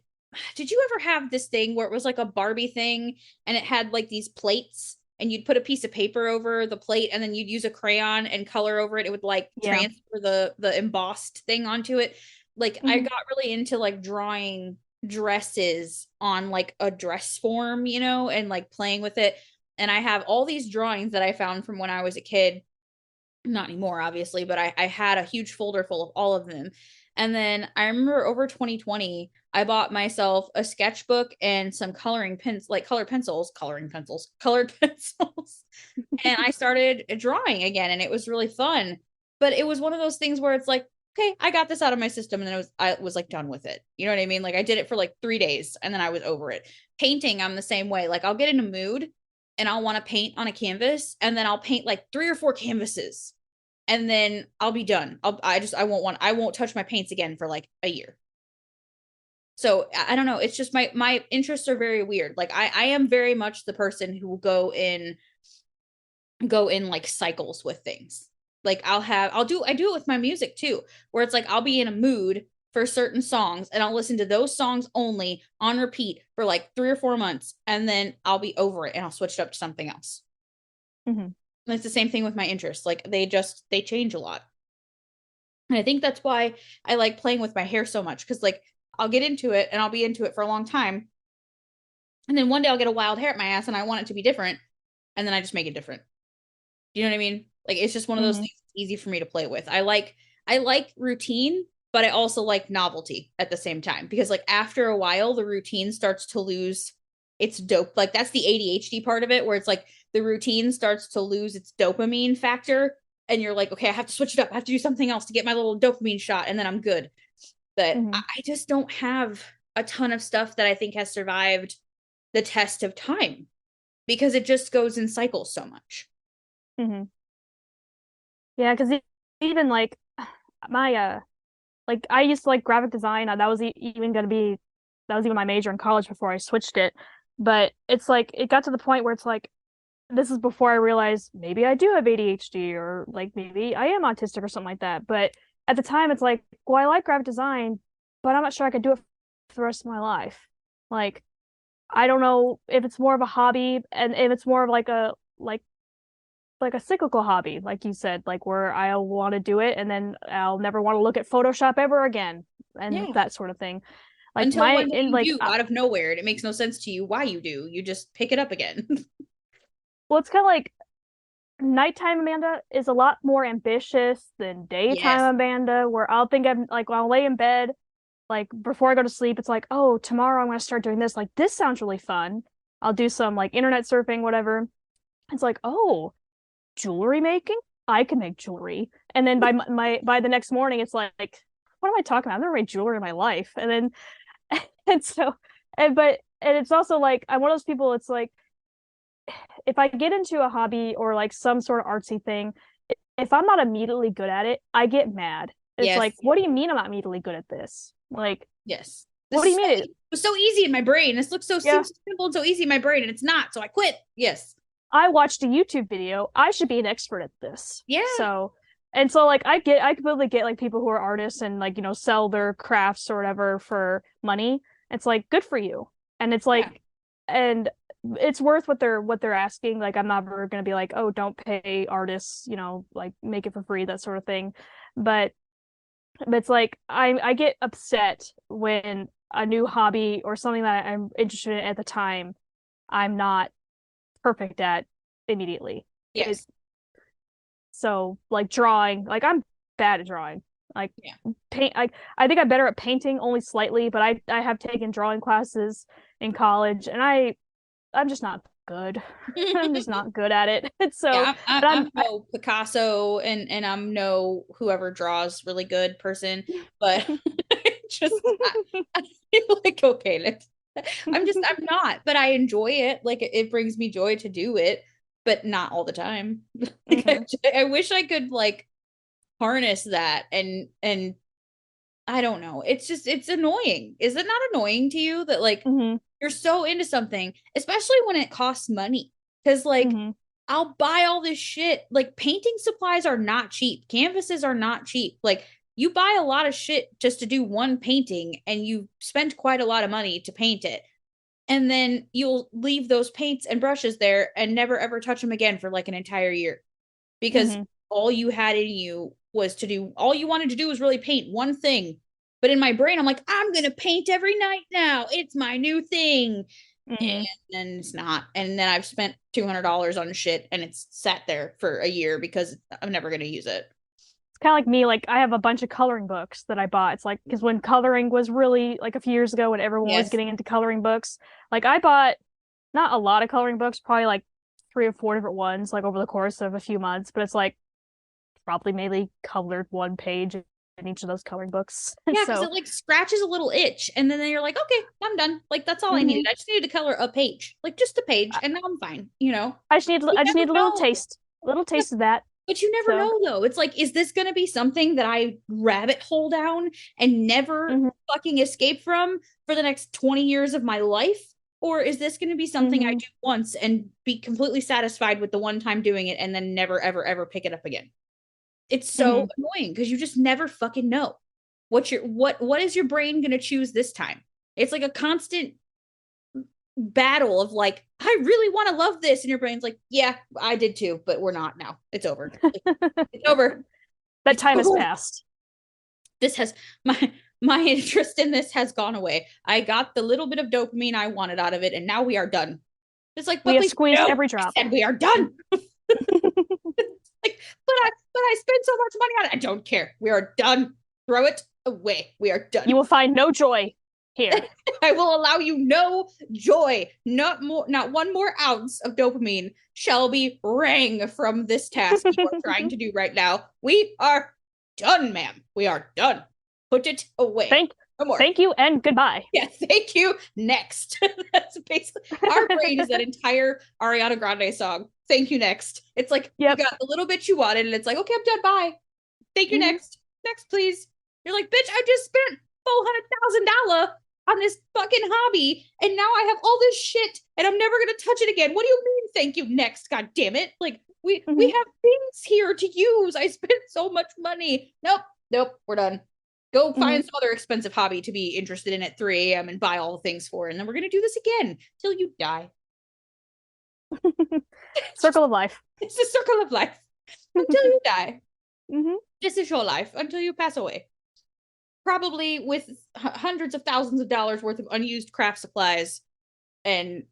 did you ever have this thing where it was like a Barbie thing and it had like these plates and you'd put a piece of paper over the plate and then you'd use a crayon and color over it. It would like Yeah. transfer the embossed thing onto it. Like I Mhm. got really into like drawing dresses on like a dress form, you know, and like playing with it. And I have all these drawings that I found from when I was a kid. Not anymore, obviously, but I had a huge folder full of all of them. And then I remember over 2020, I bought myself a sketchbook and some coloring pens, like colored pencils. And I started drawing again, and it was really fun. But it was one of those things where it's like, okay, I got this out of my system, and then I was like done with it. You know what I mean? Like I did it for like 3 days, and then I was over it. Painting, I'm the same way. Like I'll get in a mood, and I'll want to paint on a canvas, and then I'll paint like 3 or 4 canvases, and then I'll be done. I won't touch my paints again for like a year. So I don't know. It's just my interests are very weird. Like I am very much the person who will go in like cycles with things. Like I do it with my music too, where it's like I'll be in a mood for certain songs and I'll listen to those songs only on repeat for like 3 or 4 months, and then I'll be over it and I'll switch it up to something else. Mm-hmm. And it's the same thing with my interests. Like they change a lot. And I think that's why I like playing with my hair so much, because like I'll get into it and I'll be into it for a long time. And then one day I'll get a wild hair at my ass and I want it to be different. And then I just make it different. You know what I mean? Like it's just one of those Mm-hmm. things that's easy for me to play with. I like routine, but I also like novelty at the same time, because like after a while the routine starts to lose its dope. Like that's the ADHD part of it, where it's like the routine starts to lose its dopamine factor, and you're like, okay, I have to switch it up. I have to do something else to get my little dopamine shot, and then I'm good. But Mm-hmm. I just don't have a ton of stuff that I think has survived the test of time, because it just goes in cycles so much. Mm-hmm. Yeah, because even like my like I used to like graphic design. That was even gonna be that was even my major in college before I switched it. But it's like it got to the point where it's like this is before I realized maybe I do have ADHD, or like maybe I am autistic or something like that. But at the time, it's like, well, I like graphic design, but I'm not sure I could do it for the rest of my life. Like, I don't know if it's more of a hobby, and if it's more of like a cyclical hobby, like you said, like where I'll want to do it and then I'll never want to look at Photoshop ever again, and Yeah. that sort of thing. Like Until my one day in you like do out of nowhere, and it makes no sense to you why you do. You just pick it up again. well, it's kind of like nighttime Amanda is a lot more ambitious than Yes. daytime Amanda, where I'll think I'm like when I'll lay in bed, like before I go to sleep, it's like, oh, tomorrow I'm gonna start doing this. Like this sounds really fun. I'll do some like internet surfing, whatever. It's like, oh, jewelry making? I can make jewelry. And then by the next morning, it's like, what am I talking about? I've never made jewelry in my life. And then and so and it's also like I'm one of those people, it's like if I get into a hobby or like some sort of artsy thing, if I'm not immediately good at it, I get mad. It's Yes. like, what do you mean I'm not immediately good at this? Like, Yes. what This do you is mean it? it was so easy in my brain. This looks so Yeah, seems so simple and so easy in my brain, and it's not. So I quit. Yes. I watched a YouTube video. I should be an expert at this. Yeah. So, and so like I completely get like people who are artists and like, sell their crafts or whatever for money. It's like good for you. And it's Yeah. like and it's worth what they're asking. Like I'm never gonna be like, oh, don't pay artists, like make it for free, that sort of thing. But it's like I get upset when a new hobby or something that I'm interested in at the time I'm not perfect at immediately. It Yes. so like drawing, like I'm bad at drawing. Like Yeah. paint, I think I'm better at painting only slightly, but I have taken drawing classes in college, and I'm just not good. I'm just not good at it. And so, Yeah, I'm, and I'm no Picasso, and I'm no whoever draws really good person, but just I feel like okay, I'm not, but I enjoy it. Like it brings me joy to do it, but not all the time. Like Mhm. I wish I could like harness that, and I don't know. It's annoying. Is it not annoying to you that like Mhm. you're so into something, especially when it costs money? Because like Mhm. I'll buy all this shit. Like painting supplies are not cheap. Canvases are not cheap. Like you buy a lot of shit just to do one painting, and you spend quite a lot of money to paint it. And then you'll leave those paints and brushes there and never ever touch them again for like an entire year, because Mhm. all you had in you was to do, all you wanted to do was really paint one thing. But in my brain, I'm like, I'm going to paint every night now. It's my new thing. And Mhm. then it's not. And then I've spent $200 on shit, and it's sat there for a year because I'm never going to use it. kind of like me. Like I have a bunch of coloring books that I bought. It's like because when coloring was really like a few years ago when everyone was Yes. getting into coloring books, like I bought not a lot of coloring books, probably like 3 or 4 different ones, like over the course of a few months. But it's like probably maybe colored one page in each of those coloring books. Yeah, because So, it like scratches a little itch, and then you're like, okay, I'm done. Like that's all I needed. mhm. I just needed to color a page, like just a page, and now I'm fine. You I just never need know. a little taste of that. But you never So, know though. It's like, is this gonna be something that I rabbit hole down and never mhm, fucking escape from for the next 20 years of my life? Or is this gonna be something I mhm, do once and be completely satisfied with the one time doing it and then never, ever, ever pick it up again? It's so mhm. annoying because you just never fucking know what is your brain gonna choose this time. It's like a constant battle of like, I really want to love this, and your brain's like, yeah, I did too, but we're not now. It's over. Like, it's over. That It's time has over. passed. This has my interest in this has gone away. I got the little bit of dopamine I wanted out of it, and now we are done. It's like, We but have please, squeezed no, every I drop. said we are done. Like, but I spent so much money on it. I don't care. We are done. Throw it away. We are You done. will find no joy here. I will allow you no joy, not one more ounce of dopamine shall be wrung from this task you are trying to do right now. We are done, ma'am. We are done. Put it away. Thank, No more. thank you and goodbye. Yeah, thank you. Next. That's basically our brain is that entire Ariana Grande song. Thank you, next. It's like you Yep. got the little bit you wanted, and it's like, okay, I'm done. Bye. Thank you, Hmm. next. Next, please. You're like, bitch, I just spent $400,000 on this fucking hobby, and now I have all this shit, and I'm never gonna touch it again. What do you mean? Thank you, next. God damn it! Like we Hmm. have things here to use. I spent so much money. Nope, nope. We're done. Go Hmm. find some other expensive hobby to be interested in at 3 a.m. and buy all the things for, and then we're gonna do this again till you die. It's just Circle of life. it's the circle of life until you die. Hmm. This is your life until you pass away. Probably with hundreds of thousands of dollars worth of unused craft supplies and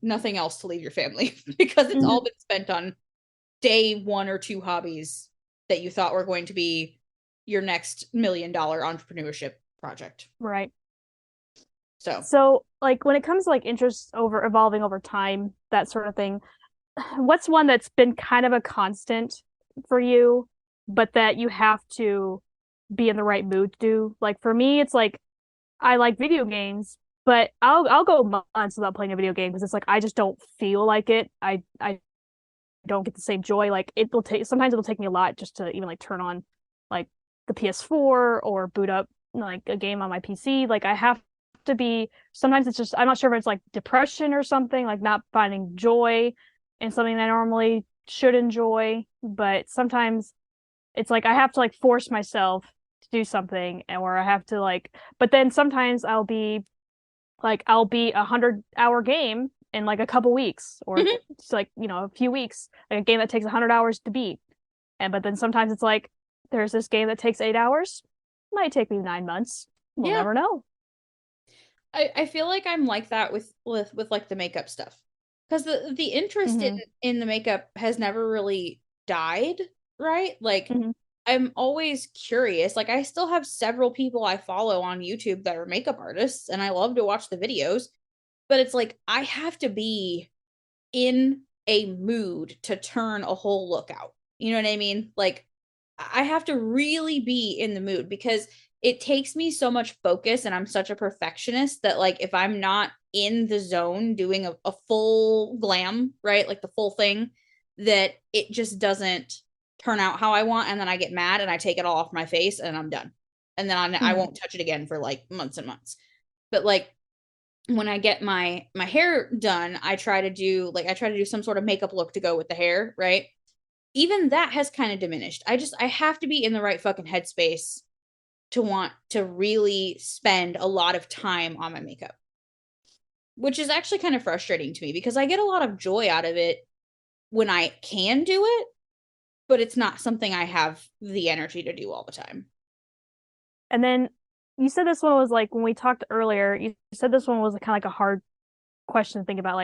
nothing else to leave your family because it's all Hmm. been spent on day 1 or 2 hobbies that you thought were going to be your next $1 million entrepreneurship project. Right. So So, like, when it comes to like interests over evolving over time, that sort of thing, what's one that's been kind of a constant for you, but that you have to be in the right mood to do? Like for me, it's like I like video games, but I'll go months without playing a video game because it's like I just don't feel like it. I don't get the same joy. Like sometimes it'll take me a lot just to even like turn on like the PS4 or boot up like a game on my PC. Like I have to be sometimes it's just I'm not sure if it's like depression or something, like not finding joy in something I normally should enjoy, but sometimes it's like I have to like force myself to do something and where I have to like but then sometimes I'll be 100-hour game in like a couple weeks or it's like a few weeks, like a game that takes 100 hours to beat. And but then sometimes it's like there's this game that takes 8 hours, might take me 9 months. We'll yeah, never know. I feel like I'm like that with like the makeup stuff because the interest Hmm. in the makeup has never really died, right? Like Hmm. I'm always curious. Like I still have several people I follow on YouTube that are makeup artists and I love to watch the videos, but it's like I have to be in a mood to turn a whole look out. You know what I mean? Like I have to really be in the mood because it takes me so much focus and I'm such a perfectionist that like if I'm not in the zone doing a full glam, right? Like the full thing, that it just doesn't turn out how I want and then I get mad and I take it all off my face and I'm done. And then I Hmm. won't touch it again for like months and months. But like when I get my hair done, I try to do some sort of makeup look to go with the hair, right? Even that has kind of diminished. I have to be in the right fucking headspace to want to really spend a lot of time on my makeup, which is actually kind of frustrating to me because I get a lot of joy out of it when I can do it, but it's not something I have the energy to do all the time. And then you said this one was like when we talked earlier, you said this one was kind of like a hard question to think about,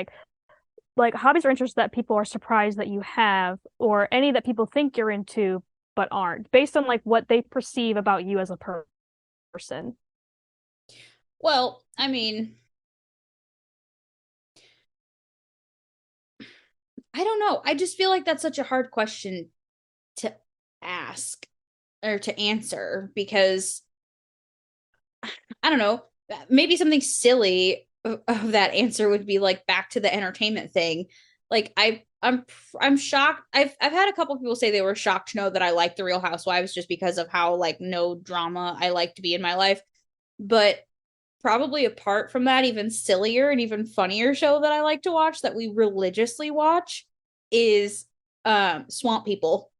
like hobbies or interests that people are surprised that you have, or any that people think you're into, but aren't, based on like what they perceive about you as a person. Well, I mean, I don't know. I just feel like that's such a hard question to ask or to answer because I don't know. Maybe something silly of that answer would be like back to the entertainment thing. Like I'm shocked. I've had a couple people say they were shocked to know that I like the Real Housewives just because of how like no drama I like to be in my life. But probably apart from that, even sillier and even funnier show that I like to watch that we religiously watch is Swamp People.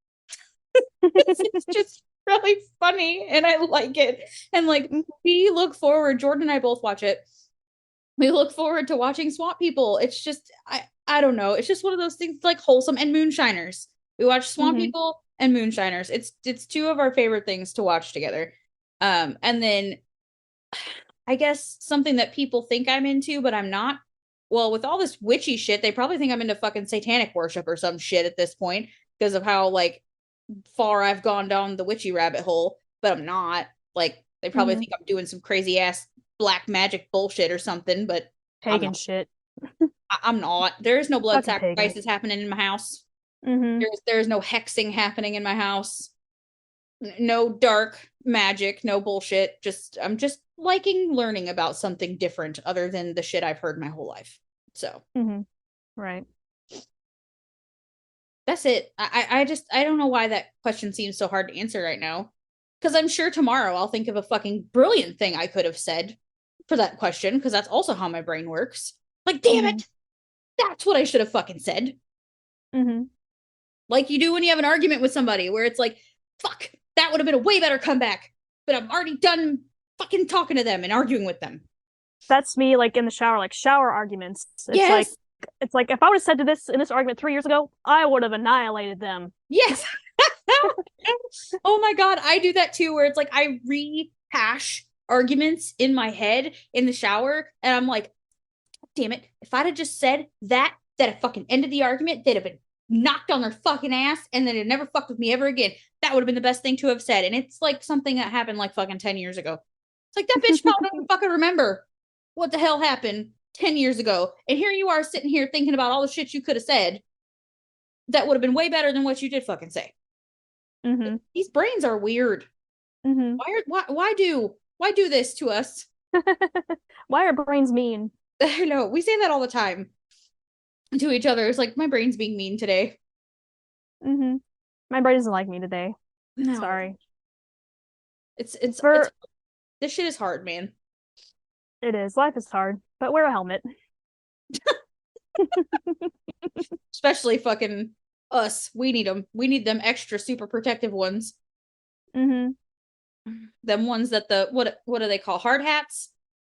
It's just really funny and I like it. And like we look forward, Jordan and I both watch it. We look forward to watching Swamp People. It's just I don't know. It's just one of those things like wholesome and Moonshiners. We watch Swamp Mm-hmm. People and Moonshiners. It's two of our favorite things to watch together. And then I guess something that people think I'm into, but I'm not. Well, with all this witchy shit, they probably think I'm into fucking satanic worship or some shit at this point because of how like far I've gone down the witchy rabbit hole, but I'm not. Like they probably Mm-hmm. think I'm doing some crazy ass black magic bullshit or something, but I'm Pagan not. shit. I'm not. There is no blood Fucking pagan. sacrifices happening in my house. Mm-hmm. There's no hexing happening in my house. No dark magic, no bullshit. Just I'm just liking learning about something different other than the shit I've heard my whole life. So Mm-hmm. Right. that's it. I just I don't know why that question seems so hard to answer right now. Because I'm sure tomorrow I'll think of a fucking brilliant thing I could have said for that question, because that's also how my brain works. Like, damn Mm-hmm. it, that's what I should have fucking said. Mm-hmm. Like you do when you have an argument with somebody where it's like, fuck, that would have been a way better comeback. But I'm already done fucking talking to them and arguing with them. That's me like in the shower, like shower arguments. Yes. It's like if I would have said to this in this argument 3 years ago, I would have annihilated them. Yes. Oh my God. I do that too, where it's like I rehash arguments in my head in the shower. And I'm like, damn it. If I'd have just said that, that have fucking ended the argument, they'd have been knocked on their fucking ass and then it never fucked with me ever again. That would have been the best thing to have said. And it's like something that happened like fucking 10 years ago. It's like that bitch probably don't fucking remember what the hell happened 10 years ago. And here you are sitting here thinking about all the shit you could have said that would have been way better than what you did fucking say. Mm-hmm. These brains are weird. Mm-hmm. Why do this to us? Why are brains mean? I know we say that all the time to each other. It's like my brain's being mean today. Mm-hmm. My brain doesn't like me today. No, Sorry. it's For this shit is hard, man. it is. Life is hard, but wear a helmet. Especially fucking us. We need them. We need them extra super protective ones. Mm-hmm. Them ones that the what do they call hard hats?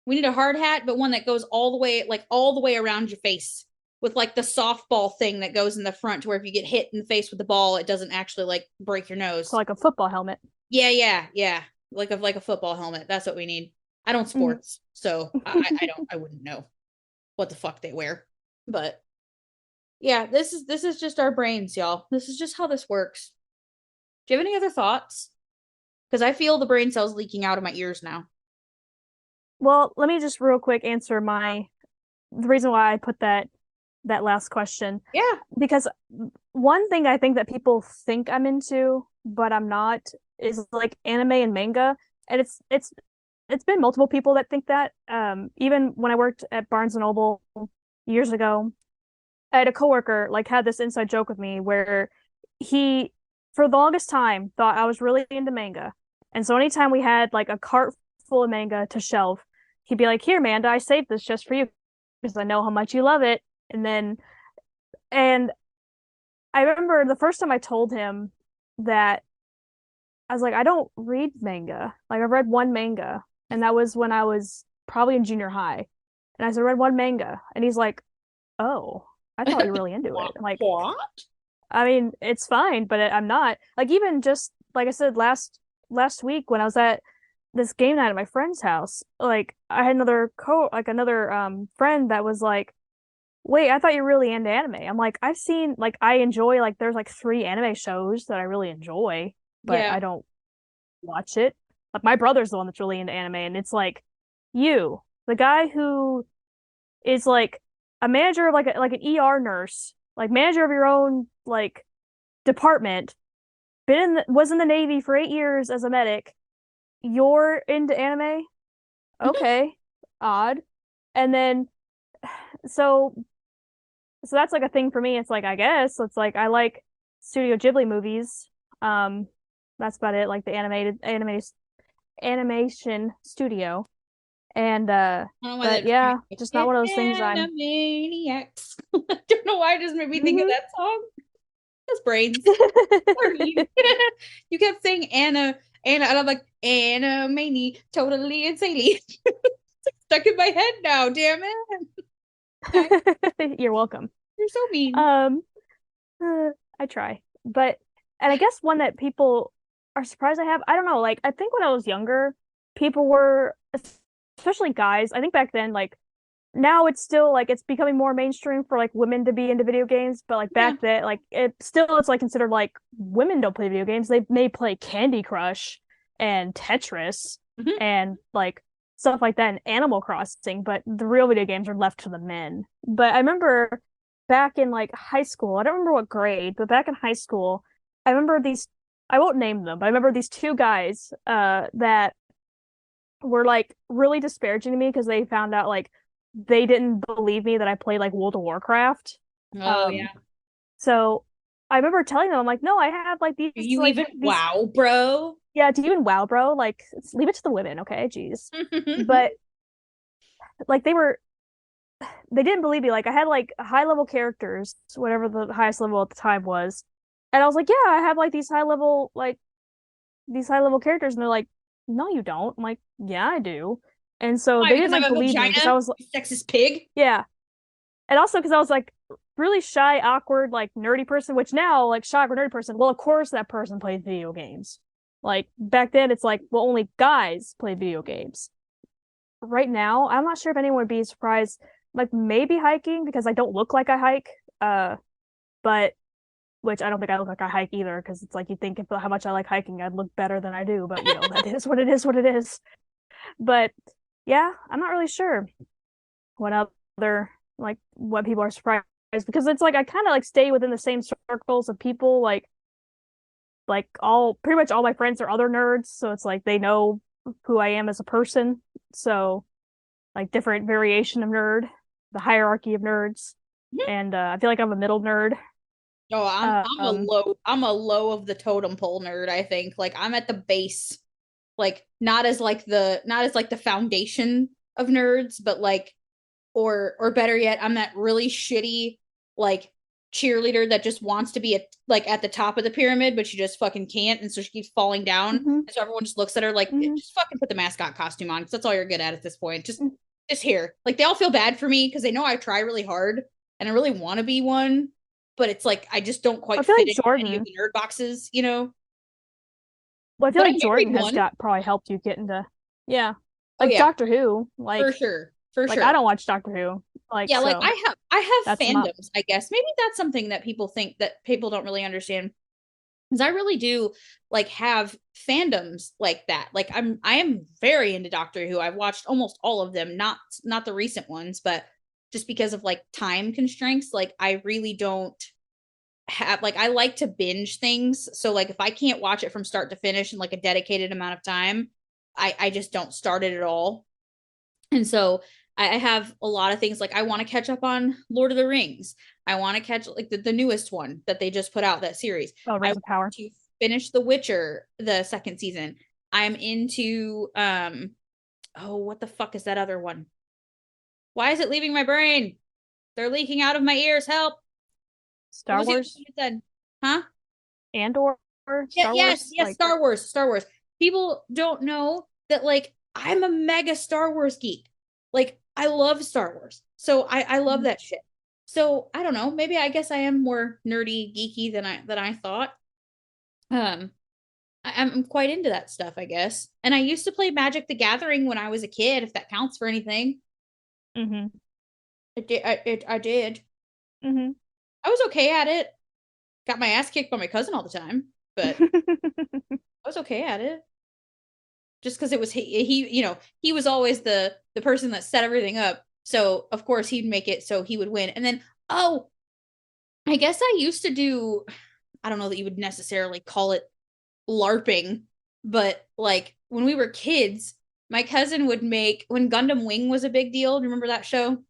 We need a hard hat, but one that goes all the way like all the way around your face with like the softball thing that goes in the front to where if you get hit in the face with the ball, it doesn't actually like break your So nose. like a football helmet. Yeah. Like a football helmet. That's what we need. I don't Mm-hmm. sports, so I don't I wouldn't know what the fuck they wear. But yeah, this is just our brains, y'all. This is just how this works. Do you have any other thoughts? Because I feel the brain cells leaking out of my ears now. Well, let me just real quick answer my the reason why I put that last question, Yeah. because one thing I think that people think I'm into, but I'm not, is like anime and manga. And it's been multiple people that think that. Even when I worked at Barnes and Noble years ago, I had a coworker like had this inside joke with me where he, for the longest time, thought I was really into manga. And so anytime we had like a cart full of manga to shelve, he'd be like, "Here, Amanda, I saved this just for you because I know how much you love it." And then, and I remember the first time I told him that, I was like, I don't read manga. Like I've read one manga, and that was when I was probably in junior high. And I said, I read one manga, and he's like, "Oh, I thought you were really into it." I'm like, What? I mean, it's fine, but I'm not. Like even just like I said last week when I was at this game night at my friend's house, like I had another friend that was like, "Wait, I thought you were really into anime." I'm like, "I've seen like I enjoy like there's like 3 anime shows that I really enjoy." but Yeah. I don't watch it. Like my brother's the one that's really into anime, and it's like you, the guy who is like a manager of like an ER nurse, like manager of your own like department, was in the Navy for 8 years as a medic. You're into anime? Okay, odd. And then so so that's like a thing for me. It's like I guess it's like I like Studio Ghibli movies. Um, that's about it. Like the animated animation studio. And I don't know why but that just made yeah, me just not like, one of those things I'm Animaniacs. I don't know why it just made me think of Mhm. that song. Those brains. Are mean. You kept saying Anna, and I'm like, Anna totally insanely. Stuck in my head now, damn it. Okay. You're welcome. You're so mean. Um, I try. But and I guess one that people are surprised I have, I don't know, like I think when I was younger, people were, especially guys, I think back then, like now it's still like it's becoming more mainstream for like women to be into video games, but like Yeah. back then, like it's like considered like women don't play video games. They may play Candy Crush and Tetris Mhm. and like stuff like that and Animal Crossing, but the real video games are left to the men. But I remember back in like high school, I don't remember what grade, but back in high school, I remember these, I won't name them, but I remember these two guys that were like really disparaging to me because they found out like they didn't believe me that I played like World of Warcraft. Oh Um, yeah. so I remember telling them, I'm like, no, I have like Do these you even wow, bro? yeah, do you even WoW, bro? Like, leave it to the women, okay? Jeez. But like they didn't believe me. Like I had like high level characters, whatever the highest level at the time was. And I was like, yeah, I have like these high level characters, and they're like, no, you don't. I'm like, yeah, I do. And so Why? they didn't Because I like have a believe me because vagina? I was You sexist pig. yeah. And also because I was like really shy, awkward, like nerdy person, which now, like shy, awkward, nerdy person, well, of course that person plays video games. Like back then, it's like, well, only guys play video games. Right now, I'm not sure if anyone would be surprised. Like maybe hiking because I don't look like I hike. But which I don't think I look like I hike either because it's like you think if how much I like hiking, I'd look better than I do. But you know, that is what it is, what it is. But yeah, I'm not really sure what other like what people are surprised because it's like I kind of like stay within the same circles of people like all pretty much all my friends are other nerds, so it's like they know who I am as a person. So like different variation of nerd, the hierarchy of nerds, and I feel like I'm a middle nerd. Oh, Um, I'm a low of the totem pole nerd, I think. Like I'm at the base. Like not as like the foundation of nerds, but like or better yet, I'm that really shitty like cheerleader that just wants to be at the top of the pyramid, but she just fucking can't, and so she keeps falling down. mhm, And so everyone just looks at her like, mhm, just fucking put the mascot costume on, because that's all you're good at this point. Just here. Like they all feel bad for me because they know I try really hard and I really want to be one, but it's like I just don't I quite feel fit like into any of Jordan. the nerd boxes, you know. Well, I feel But I like married Jordan has one. got probably helped you get into yeah, Oh like yeah, Doctor Who. for sure, for Like I sure. don't watch Doctor Who. Like Yeah, like so I have that's not. fandoms, I guess. Maybe that's something that people think that people don't really understand. Because I really do like have fandoms like that. Like I am very into Doctor Who. I've watched almost all of them, not the recent ones, but just because of like time constraints, like I really don't have like I like to binge things. So like if I can't watch it from start to finish in like a dedicated amount of time, I just don't start it at all. And so I have a lot of things like I want to catch up on Lord of the Rings. I want to catch like the newest one that they just put out, that series. Oh, I Rings of want Power. to finish The Witcher, the second season. I'm into oh, what the fuck is that other one? Why is it leaving my brain? They're leaking out of my ears. Help. What Star was the other Wars, one you said? Huh? Andor, Yeah, Star yes, Wars. yes, Like Star Wars, Star Wars. People don't know that like I'm a mega Star Wars geek. Like I love Star Wars. So I love mhm. that shit. So I don't know, maybe I guess I am more nerdy geeky than I thought. Um I'm quite into that stuff, I guess. And I used to play Magic the Gathering when I was a kid, if that counts for anything. Mhm. I did. Mhm. I was okay at it. Got my ass kicked by my cousin all the time. but I was okay at it. Just because it was he was always the person that set everything up. So of course he'd make it so he would win. And then oh, I guess I used to do, I don't know that you would necessarily call it LARPing, but like when we were kids, my cousin would make, when Gundam Wing was a big deal. Do you remember that show?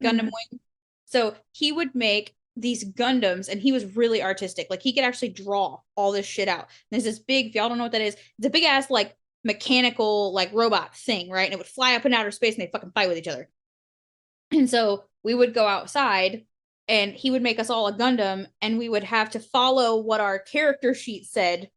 Gundam Wing. So he would make these Gundams and he was really artistic. Like he could actually draw all this shit out. And there's this big, if y'all don't know what that is, it's a big ass like mechanical like robot thing, right? And it would fly up in outer space and they fucking fight with each other. And so we would go outside and he would make us all a Gundam and we would have to follow what our character sheet said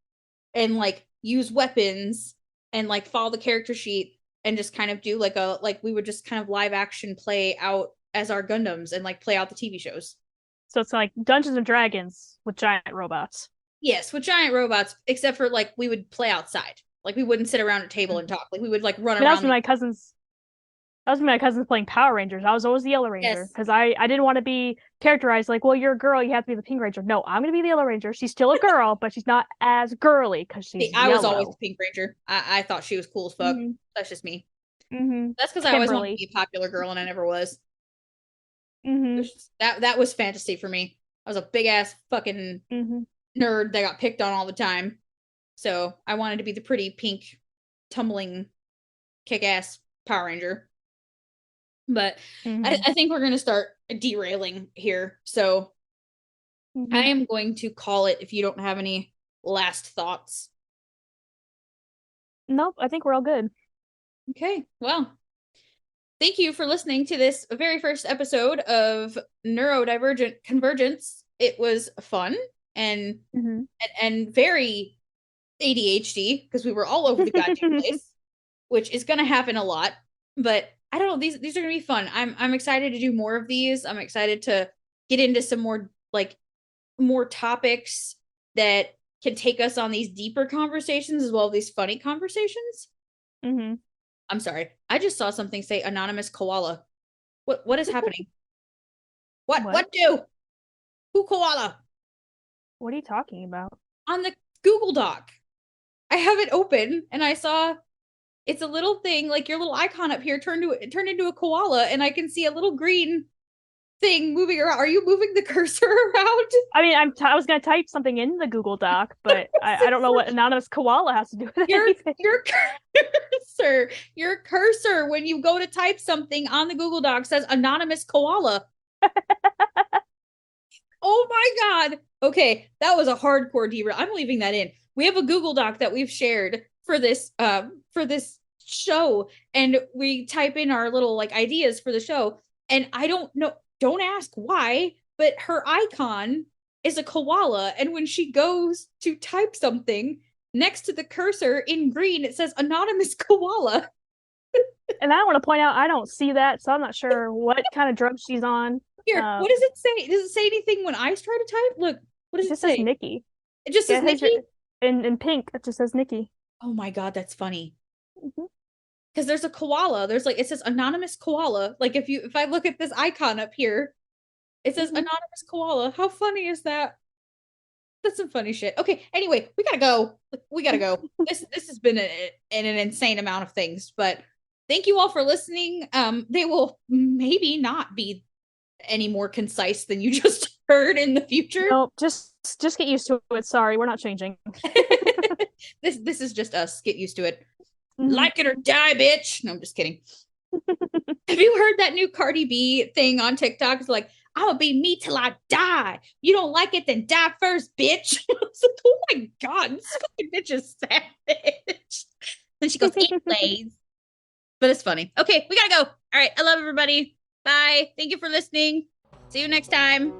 and like use weapons and like follow the character sheet and just kind of do like we would just kind of live action play out as our Gundams and like play out the TV shows. So it's like Dungeons and Dragons with giant robots. Yes, with giant robots, except for like we would play outside. Like we wouldn't sit around a table and talk. Like we would like run That around. was my cousins. That was my cousins playing Power Rangers. I was always the Yellow Ranger because I didn't want to be characterized like, well, you're a girl, you have to be the Pink Ranger. No, I'm gonna be the Yellow Ranger. She's still a girl, but she's not as girly because she's I was always yellow. the Pink Ranger. I thought she was cool as fuck. Mhm. That's just me. Mhm. That's because I always wanted to be a popular girl and I never was. Mhm. That was fantasy for me. I was a big ass fucking Mhm. nerd that got picked on all the time. So I wanted to be the pretty pink, tumbling, kick ass Power Ranger. But Mhm. I think we're going to start derailing here. So I am going to call it if you don't have any last thoughts. Nope, I think we're all good. Okay, well, thank you for listening to this very first episode of Neurodivergent Convergence. It was fun and and very ADHD because we were all over the goddamn place, which is going to happen a lot. But I don't know, these are going to be fun. I'm excited to do more of these. I'm excited to get into some more topics that can take us on these deeper conversations as well as these funny conversations. I'm sorry. I just saw something say anonymous koala. What is happening? What do? Who koala? What are you talking about? On the Google Doc. I have it open and I saw it's a little thing like your little icon up here turned into a koala and I can see a little green thing moving around. Are you moving the cursor around? I mean, I was gonna type something in the Google Doc, but I don't know what anonymous koala has to do with anything. Your cursor when you go to type something on the Google Doc says anonymous koala. Oh my God. Okay, that was a hardcore derail. I'm leaving that in. We have a Google Doc that we've shared for this show, and we type in our little like ideas for the show. And I don't know, don't ask why, but her icon is a koala. And when she goes to type something next to the cursor in green, it says anonymous koala. And I want to point out I don't see that, so I'm not sure what kind of drug she's on. Here, what does it say? Does it say anything when I try to type? Look, what does it say? Says Nikki. It just says Nikki? In pink, it just says Nikki. Oh my God, that's funny. Because there's a koala. There's like, it says anonymous koala. Like if I look at this icon up here, it says anonymous koala. How funny is that? That's some funny shit. Okay, anyway, we gotta go. We gotta go. This has been an insane amount of things, but thank you all for listening. They will maybe not be any more concise than you just heard in the future. No, just get used to it. Sorry, we're not changing. This is just us. Get used to it. Like it or die, bitch. No, I'm just kidding. Have you heard that new Cardi B thing on TikTok? It's like, I'm gonna be me till I die. You don't like it, then die first, bitch. I was like, oh my God, this fucking bitch is savage. Then she goes, it plays. But it's funny. Okay, we gotta go. All right, I love everybody. Bye. Thank you for listening. See you next time.